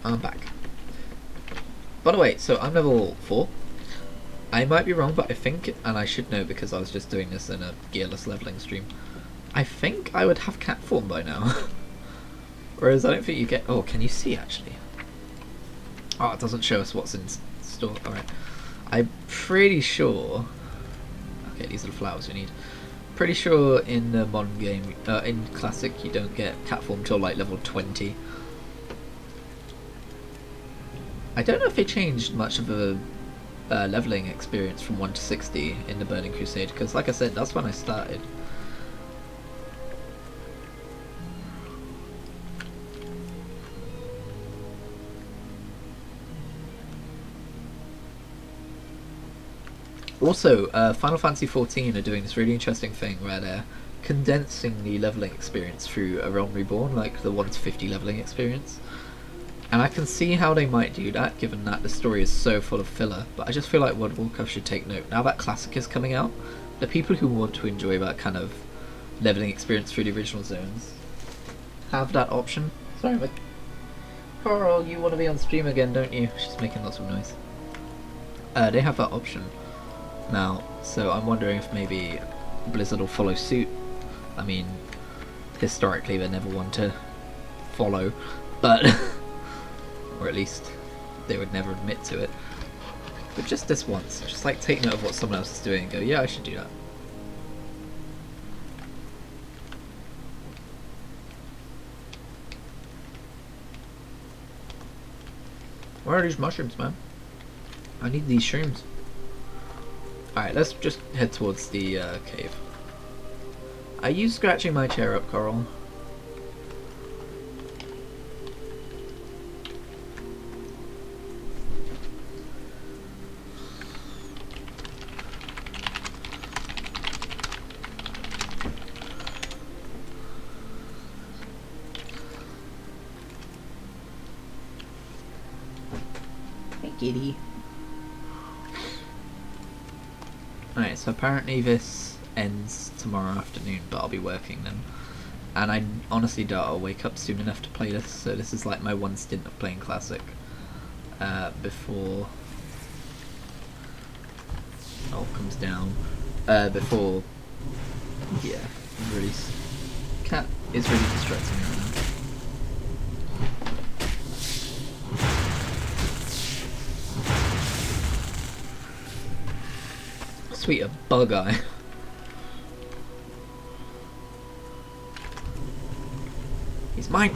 I'm back. By the way, so I'm level 4. I might be wrong, but I think, and I should know because I was just doing this in a gearless leveling stream, I think I would have cat form by now. Whereas I don't think you get... Oh, can you see actually? Oh, it doesn't show us what's in store. Alright. I'm pretty sure... Okay, these are the flowers we need. Pretty sure in the modern game, in Classic, you don't get cat form till like level 20. I don't know if they changed much of a leveling experience from 1 to 60 in the Burning Crusade, because like I said, that's when I started. Also, Final Fantasy XIV are doing this really interesting thing where they're condensing the leveling experience through A Realm Reborn, like the 1 to 50 leveling experience. And I can see how they might do that, given that the story is so full of filler, but I just feel like World of Warcraft should take note. Now that Classic is coming out, the people who want to enjoy that kind of leveling experience through the original zones have that option. Sorry, but Coral, you want to be on stream again, don't you? She's making lots of noise. They have that option now, so I'm wondering if maybe Blizzard will follow suit. I mean, historically they're never one to follow, but or at least they would never admit to it. But just this once, just like take note of what someone else is doing and go, yeah, I should do that. Where are these mushrooms, man? I need these shrooms. Alright, let's just head towards the cave. Are you scratching my chair up, Coral? Hey, kitty. Alright, so So apparently this ends tomorrow afternoon, but I'll be working then. And I honestly doubt I'll wake up soon enough to play this, so this is like my one stint of playing Classic before it all comes down. Before, yeah, release. Cat is really distracting me right now. Sweet, a bug eye. He's mine!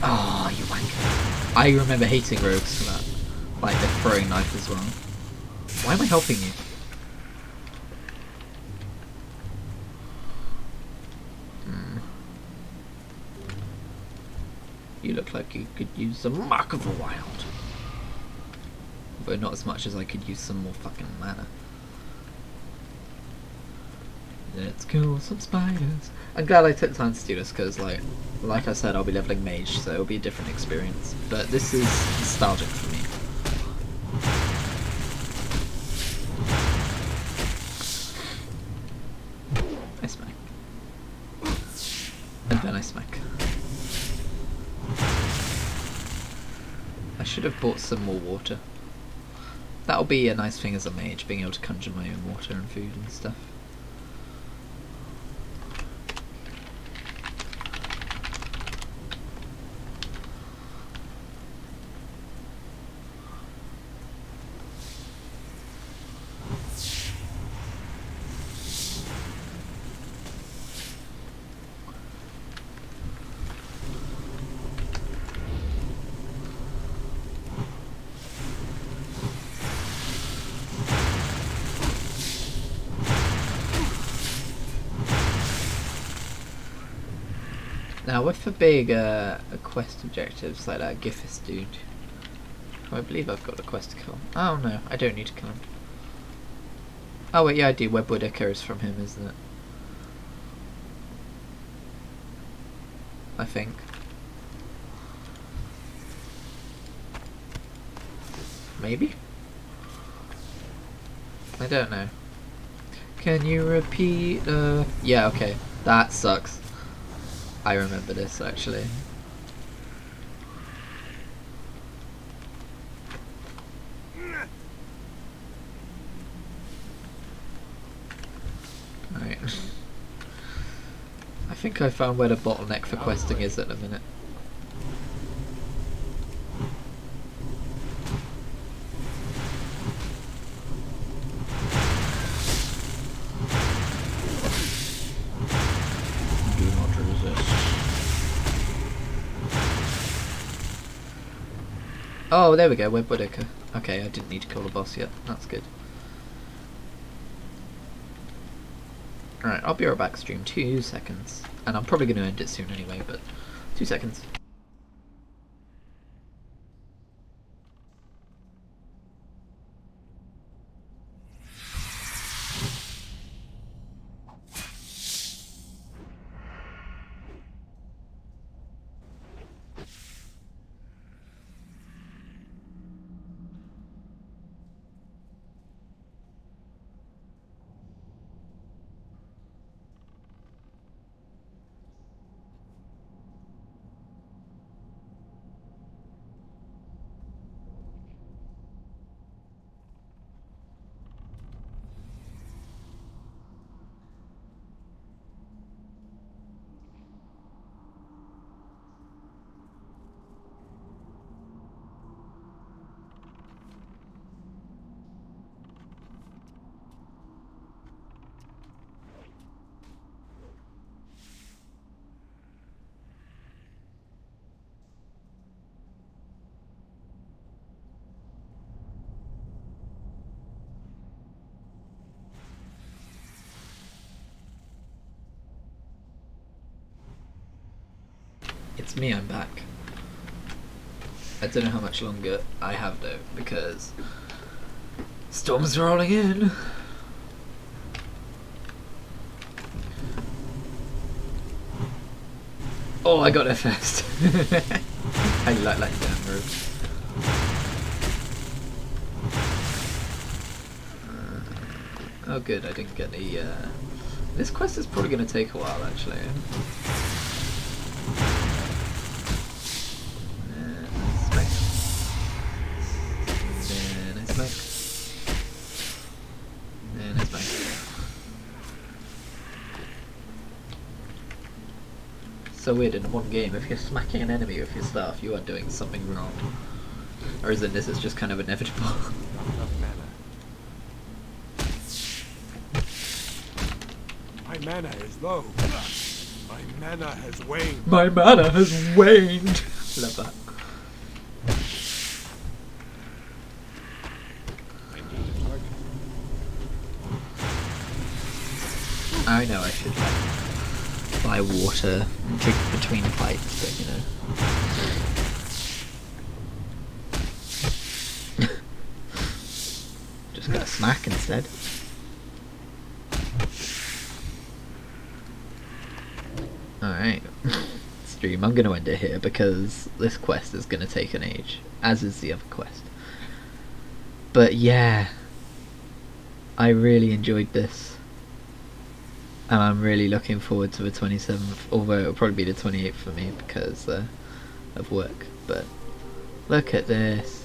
Oh, you wanker. I remember hating rogues for that. Like, the throwing knife as well. Why am I helping you? You look like you could use some Mark of the Wild. But not as much as I could use some more fucking mana. Let's kill some spiders. I'm glad I took time to do this because, like I said, I'll be leveling mage, so it'll be a different experience. But this is nostalgic for me. I smack. And then I smack. I should have bought some more water. That'll be a nice thing as a mage, being able to conjure my own water and food and stuff. Now with the big quest objectives like that Giffis dude, who I believe I've got a quest to kill. Oh no, I don't need to kill him. Oh wait, yeah I do. Webwood Echo is from him, isn't it? I think. Maybe? I don't know. Can you repeat yeah, okay. That sucks. I remember this actually. Alright. I think I found where the bottleneck for questing is at the minute. Oh, there we go, Webwood Echo. Okay, I didn't need to kill the boss yet. That's good. Alright, I'll be right back, stream. 2 seconds. And I'm probably going to end it soon anyway, but 2 seconds. It's me, I'm back. I don't know how much longer I have though, because storm's rolling in. Oh, I got there first. I like damn rope. Oh good, I didn't get the this quest is probably going to take a while actually. Smack. And I smack. And I smack. So weird, in one game, if you're smacking an enemy with your staff, you are doing something wrong. Or is it this is just kind of inevitable? Not enough mana. My mana is low. My mana has waned. My mana has waned! Love that. I need a target. I know I should buy water and drink between fights, but you know. Just gonna smack instead. Alright. Stream, I'm gonna end it here because this quest is gonna take an age, as is the other quest. But yeah, I really enjoyed this. And I'm really looking forward to the 27th, although it'll probably be the 28th for me because of work. But look at this.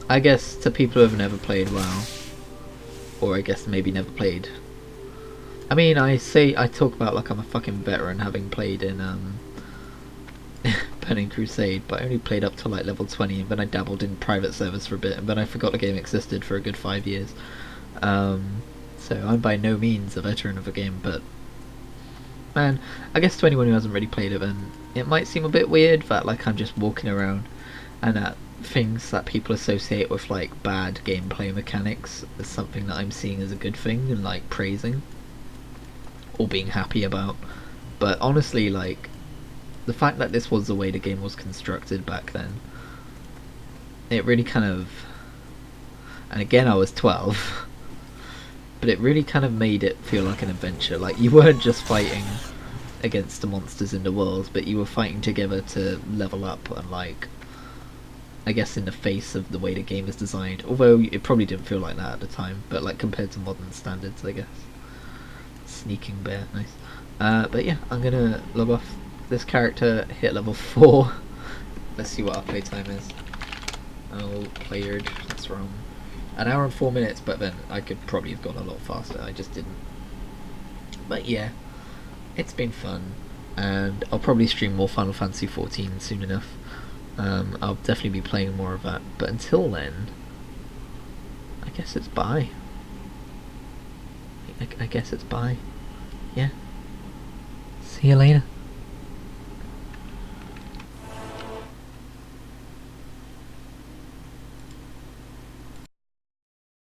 I guess to people who have never played WoW, or I guess maybe never played. I mean, I talk about like I'm a fucking veteran having played in Burning Crusade, but I only played up to like level 20, and then I dabbled in private servers for a bit, and then I forgot the game existed for a good 5 years. So I'm by no means a veteran of a game, but man, I guess to anyone who hasn't really played it, then it might seem a bit weird that like I'm just walking around and that things that people associate with like bad gameplay mechanics is something that I'm seeing as a good thing and like praising or being happy about. But honestly, like the fact that this was the way the game was constructed back then, it really kind of, and again I was 12, but it really kind of made it feel like an adventure. Like you weren't just fighting against the monsters in the world, but you were fighting together to level up, and like I guess in the face of the way the game is designed, although it probably didn't feel like that at the time, but like compared to modern standards, I guess. Sneaking bear, nice. But yeah, I'm gonna log off. This character hit level 4. Let's see what our playtime is. Oh, played. That's wrong. 1 hour and 4 minutes, but then I could probably have gone a lot faster. I just didn't. But yeah, it's been fun, and I'll probably stream more Final Fantasy 14 soon enough. I'll definitely be playing more of that. But until then, I guess it's bye. I guess it's bye. Yeah. See you later.